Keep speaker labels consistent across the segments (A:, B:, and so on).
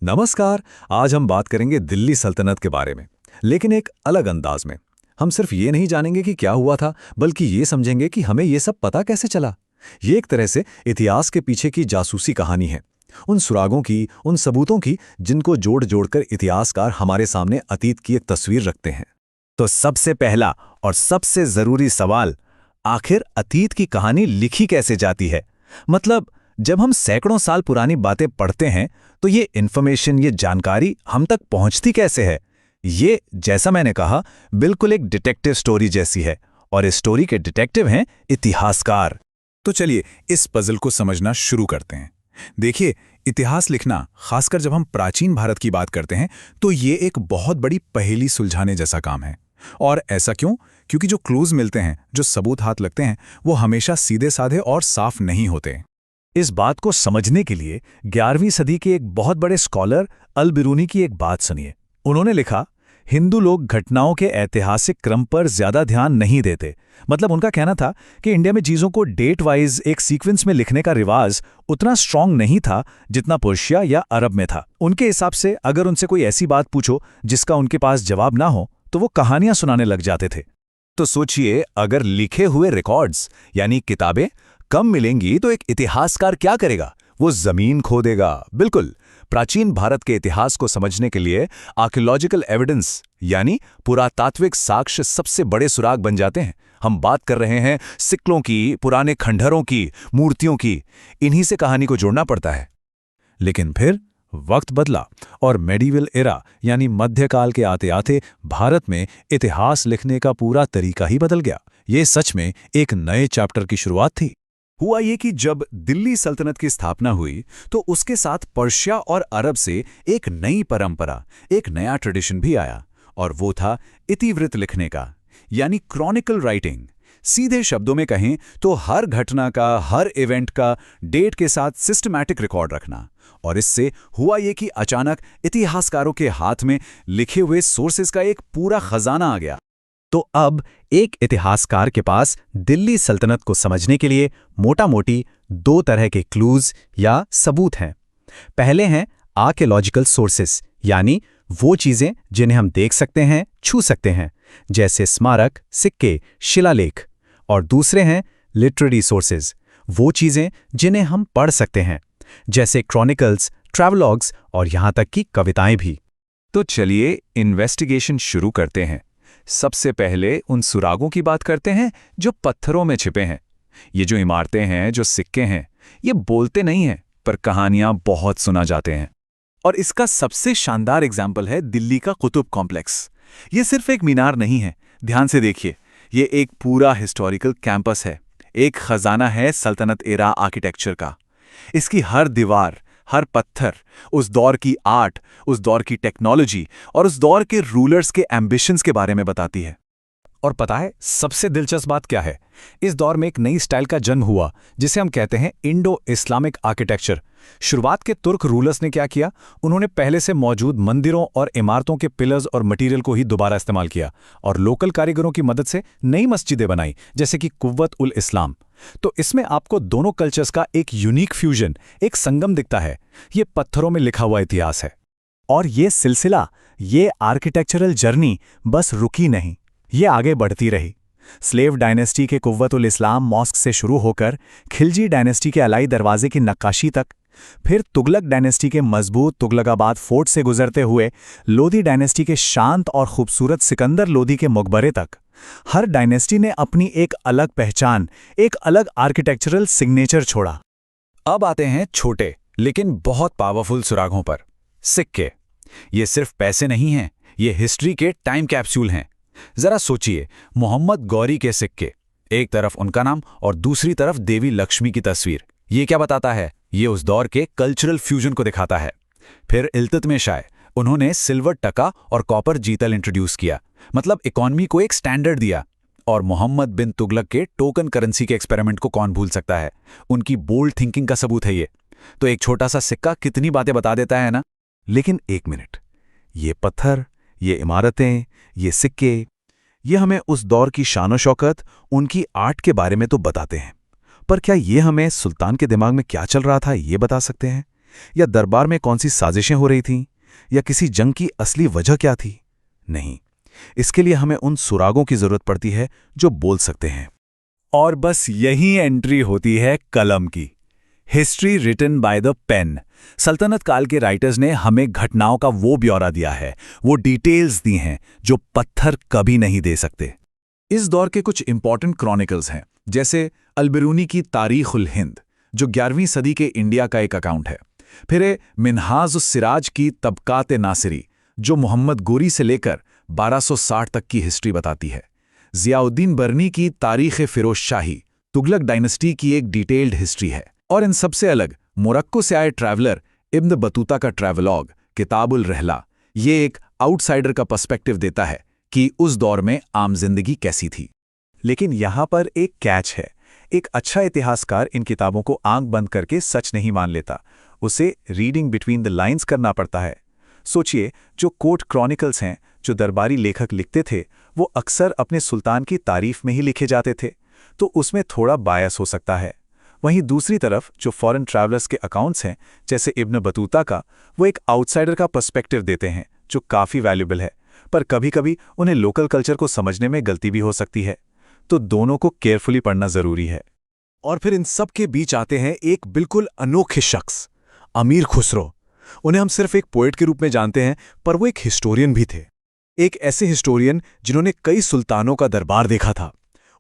A: नमस्कार। आज हम बात करेंगे दिल्ली सल्तनत के बारे में, लेकिन एक अलग अंदाज में। हम सिर्फ ये नहीं जानेंगे कि क्या हुआ था, बल्कि ये समझेंगे कि हमें ये सब पता कैसे चला। ये एक तरह से इतिहास के पीछे की जासूसी कहानी है, उन सुरागों की, उन सबूतों की जिनको जोड़ जोड़कर इतिहासकार हमारे सामने अतीत की एक तस्वीर रखते हैं।
B: तो सबसे पहला और सबसे जरूरी सवाल, आखिर अतीत की कहानी लिखी कैसे जाती है? मतलब जब हम सैकड़ों साल पुरानी बातें पढ़ते हैं तो ये इन्फॉर्मेशन, ये जानकारी हम तक पहुंचती कैसे है? ये, जैसा मैंने कहा, बिल्कुल एक डिटेक्टिव स्टोरी जैसी है, और इस स्टोरी के डिटेक्टिव हैं इतिहासकार।
C: तो चलिए इस पजल को समझना शुरू करते हैं। देखिए, इतिहास लिखना, खासकर जब हम प्राचीन भारत की बात करते हैं, तो ये एक बहुत बड़ी पहेली सुलझाने जैसा काम है। और ऐसा क्यों? क्योंकि जो क्लूज मिलते हैं, जो सबूत हाथ लगते हैं, वो हमेशा सीधे साधे और साफ नहीं होते।
B: इस बात को समझने के लिए 11वीं सदी के एक बहुत बड़े स्कॉलर अल बिरूनी की एक बात सुनिए। उन्होंने लिखा, हिंदू लोग घटनाओं के ऐतिहासिक क्रम पर ज्यादा ध्यान नहीं देते। मतलब उनका कहना था कि इंडिया में चीजों को डेट वाइज एक सीक्वेंस में लिखने का रिवाज उतना स्ट्रांग नहीं था जितना पर्शिया या अरब में था। उनके हिसाब से अगर उनसे कोई ऐसी बात पूछो जिसका उनके पास जवाब ना हो, तो वो कहानियां सुनाने लग जाते थे।
A: तो सोचिए, अगर लिखे हुए रिकॉर्ड्स यानी किताबें कम मिलेंगी तो एक इतिहासकार क्या करेगा? वो जमीन खोदेगा। बिल्कुल, प्राचीन भारत के इतिहास को समझने के लिए आर्कियोलॉजिकल एविडेंस यानी पुरातात्विक साक्ष्य सबसे बड़े सुराग बन जाते हैं। हम बात कर रहे हैं सिक्लों की, पुराने खंडहरों की, मूर्तियों की। इन्हीं से कहानी को जोड़ना पड़ता है।
C: लेकिन फिर वक्त बदला और मेडिवल एरा यानी मध्यकाल के आते आते भारत में इतिहास लिखने का पूरा तरीका ही बदल गया। ये सच में एक नए चैप्टर की शुरुआत थी।
A: हुआ ये कि जब दिल्ली सल्तनत की स्थापना हुई तो उसके साथ पर्शिया और अरब से एक नई परंपरा, एक नया ट्रेडिशन भी आया, और वो था इतिवृत्त लिखने का, यानी क्रॉनिकल राइटिंग। सीधे शब्दों में कहें तो हर घटना का, हर इवेंट का डेट के साथ सिस्टमैटिक रिकॉर्ड रखना। और इससे हुआ ये कि अचानक इतिहासकारों के हाथ में लिखे हुए सोर्सेज का एक पूरा खजाना आ गया।
B: तो अब एक इतिहासकार के पास दिल्ली सल्तनत को समझने के लिए मोटा-मोटी दो तरह के क्लूज या सबूत हैं। पहले हैं आर्कियोलॉजिकल सोर्सेस, यानी वो चीजें जिन्हें हम देख सकते हैं, छू सकते हैं, जैसे स्मारक, सिक्के, शिलालेख। और दूसरे हैं लिटरेरी सोर्सेज, वो चीजें जिन्हें हम पढ़ सकते हैं, जैसे क्रॉनिकल्स, ट्रैवलॉग्स और यहां तक कि कविताएं भी।
A: तो चलिए इन्वेस्टिगेशन शुरू करते हैं। सबसे पहले उन सुरागों की बात करते हैं जो पत्थरों में छिपे हैं। ये जो इमारतें हैं, जो सिक्के हैं, ये बोलते नहीं हैं, पर कहानियां बहुत सुना जाते हैं। और इसका सबसे शानदार एग्जाम्पल है दिल्ली का कुतुब कॉम्प्लेक्स। ये सिर्फ एक मीनार नहीं है, ध्यान से देखिए, ये एक पूरा हिस्टोरिकल कैंपस है, एक खजाना है सल्तनत एरा आर्किटेक्चर का। इसकी हर दीवार, हर पत्थर उस दौर की आर्ट, उस दौर की टेक्नोलॉजी और उस दौर के रूलर्स के एम्बिशंस के बारे में बताती है।
B: और पता है सबसे दिलचस्प बात क्या है? इस दौर में एक नई स्टाइल का जन्म हुआ जिसे हम कहते हैं इंडो इस्लामिक आर्किटेक्चर। शुरुआत के तुर्क रूलर्स ने क्या किया? उन्होंने पहले से मौजूद मंदिरों और इमारतों के पिलर्स और मटेरियल को ही दोबारा इस्तेमाल किया और लोकल कारीगरों की मदद से नई मस्जिदें बनाई, जैसे कि कुव्वत उल इस्लाम। तो इसमें आपको दोनों कल्चर्स का एक यूनिक फ्यूजन, एक संगम दिखता है। ये पत्थरों में लिखा हुआ इतिहास है। और ये सिलसिला, ये आर्किटेक्चरल जर्नी बस रुकी नहीं, ये आगे बढ़ती रही। स्लेव डायनेस्टी के कुव्वत उल इस्लाम मॉस्क से शुरू होकर खिलजी डायनेस्टी के अलाई दरवाजे की नक्काशी तक, फिर तुगलक डायनेस्टी के मजबूत तुगलकाबाद फोर्ट से गुजरते हुए लोधी डायनेस्टी के शांत और खूबसूरत सिकंदर लोधी के मकबरे तक, हर डायनेस्टी ने अपनी एक अलग पहचान, एक अलग आर्किटेक्चरल सिग्नेचर छोड़ा।
A: अब आते हैं छोटे लेकिन बहुत पावरफुल सुरागों पर। सिक्के। ये सिर्फ पैसे नहीं हैं, ये हिस्ट्री के टाइम कैप्सूल हैं। जरा सोचिए, मोहम्मद गौरी के सिक्के, एक तरफ उनका नाम और दूसरी तरफ देवी लक्ष्मी की तस्वीर। ये क्या बताता है? ये उस दौर के कल्चरल फ्यूजन को दिखाता है। फिर इल्तुतमिश शाह, उन्होंने सिल्वर टका और कॉपर जीतल इंट्रोड्यूस किया, मतलब इकोनॉमी को एक स्टैंडर्ड दिया। और मोहम्मद बिन तुगलक के टोकन करेंसी के एक्सपेरिमेंट को कौन भूल सकता है? उनकी बोल्ड थिंकिंग का सबूत है ये। तो एक छोटा सा सिक्का कितनी बातें बता देता है ना।
C: लेकिन एक मिनट, ये पत्थर, ये इमारतें, ये सिक्के, ये हमें उस दौर की शान शौकत, उनकी आर्ट के बारे में तो बताते हैं, पर क्या ये हमें सुल्तान के दिमाग में क्या चल रहा था ये बता सकते हैं?
B: या दरबार में कौन सी साजिशें हो रही थीं, या किसी जंग की असली वजह क्या थी? नहीं, इसके लिए हमें उन सुरागों की जरूरत पड़ती है जो बोल सकते हैं। और बस यही एंट्री होती है कलम की। History written by the pen. सल्तनत काल के राइटर्स ने हमें घटनाओं का वो ब्यौरा दिया है, वो डिटेल्स दी हैं जो पत्थर कभी नहीं दे सकते।
C: इस दौर के कुछ इंपॉर्टेंट क्रॉनिकल्स हैं, जैसे अलबिरूनी की तारीख-उल हिंद, जो 11वीं सदी के इंडिया का एक अकाउंट है। फिर है मिन्हाज-उस-सिराज की तबकात-ए-नासिरी, जो मोहम्मद गोरी से लेकर 1260 तक की हिस्ट्री बताती है। ज़ियाउद्दीन बरनी की तारीख़-ए-फ़िरोज़ शाही, तुगलक डायनेस्टी की एक डिटेल्ड हिस्ट्री है। और इन सबसे अलग मोरक्को से आए ट्रैवलर इब्न बतूता का ट्रैवलॉग किताबुल रहला, ये एक आउटसाइडर का पर्सपेक्टिव देता है कि उस दौर में आम जिंदगी कैसी थी।
B: लेकिन यहाँ पर एक कैच है। एक अच्छा इतिहासकार इन किताबों को आंख बंद करके सच नहीं मान लेता, उसे रीडिंग बिटवीन द लाइंस करना पड़ता है। सोचिए, जो कोर्ट क्रॉनिकल्स हैं, जो दरबारी लेखक लिखते थे, वो अक्सर अपने सुल्तान की तारीफ में ही लिखे जाते थे, तो उसमें थोड़ा बायस हो सकता है। वहीं दूसरी तरफ जो फॉरेन ट्रैवलर्स के अकाउंट्स हैं, जैसे इब्न बतूता का, वो एक आउटसाइडर का पर्सपेक्टिव देते हैं, जो काफ़ी वैल्यूबल है, पर कभी-कभी उन्हें लोकल कल्चर को समझने में गलती भी हो सकती है। तो दोनों को केयरफुली पढ़ना ज़रूरी है। और फिर इन सब के बीच आते हैं एक बिल्कुल अनोखे शख्स, अमीर खुसरो। उन्हें हम सिर्फ एक पोएट के रूप में जानते हैं, पर वो एक हिस्टोरियन भी थे। एक ऐसे हिस्टोरियन जिन्होंने कई सुल्तानों का दरबार देखा था।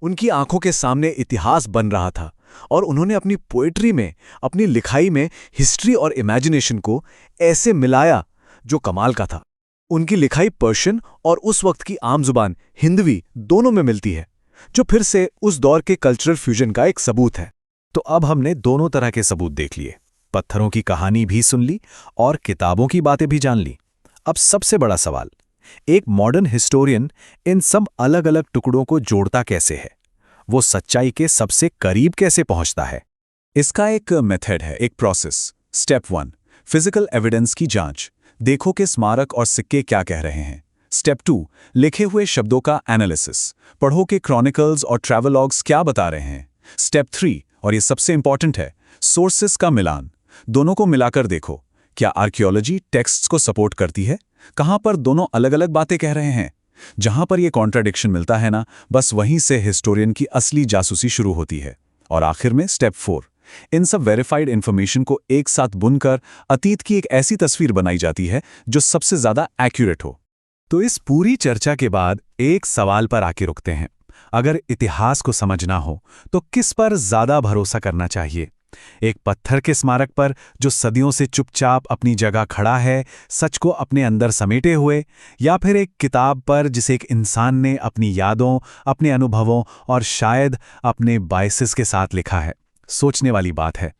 B: उनकी आंखों के सामने इतिहास बन रहा था, और उन्होंने अपनी पोएट्री में, अपनी लिखाई में हिस्ट्री और इमेजिनेशन को ऐसे मिलाया जो कमाल का था। उनकी लिखाई पर्शियन और उस वक्त की आम जुबान हिंदवी दोनों में मिलती है, जो फिर से उस दौर के कल्चरल फ्यूजन का एक सबूत है। तो अब हमने दोनों तरह के सबूत देख लिए, पत्थरों की कहानी भी सुन ली और किताबों की बातें भी जान ली। अब सबसे बड़ा सवाल, एक मॉडर्न हिस्टोरियन इन सब अलग अलग टुकड़ों को जोड़ता कैसे है? वो सच्चाई के सबसे करीब कैसे पहुंचता है?
C: इसका एक मेथड है, एक प्रोसेस। स्टेप 1, फिजिकल एविडेंस की जांच। देखो कि स्मारक और सिक्के क्या कह रहे हैं। स्टेप 2, लिखे हुए शब्दों का एनालिसिस। पढ़ो कि क्रॉनिकल्स और ट्रैवलॉग्स क्या बता रहे हैं। स्टेप 3, और ये सबसे इंपॉर्टेंट है, सोर्सेस का मिलान। दोनों को मिलाकर देखो, क्या आर्कियोलॉजी टेक्स्ट्स को सपोर्ट करती है? कहां पर दोनों अलग अलग बातें कह रहे हैं? जहां पर ये कॉन्ट्राडिक्शन मिलता है ना, बस वहीं से हिस्टोरियन की असली जासूसी शुरू होती है। और आखिर में स्टेप 4, इन सब वेरीफाइड इंफॉर्मेशन को एक साथ बुनकर अतीत की एक ऐसी तस्वीर बनाई जाती है जो सबसे ज्यादा एक्यूरेट हो।
B: तो इस पूरी चर्चा के बाद एक सवाल पर आके रुकते हैं। अगर इतिहास को समझना हो तो किस पर ज्यादा भरोसा करना चाहिए? एक पत्थर के स्मारक पर जो सदियों से चुपचाप अपनी जगह खड़ा है, सच को अपने अंदर समेटे हुए, या फिर एक किताब पर जिसे एक इंसान ने अपनी यादों, अपने अनुभवों और शायद अपने बायसेस के साथ लिखा है? सोचने वाली बात है।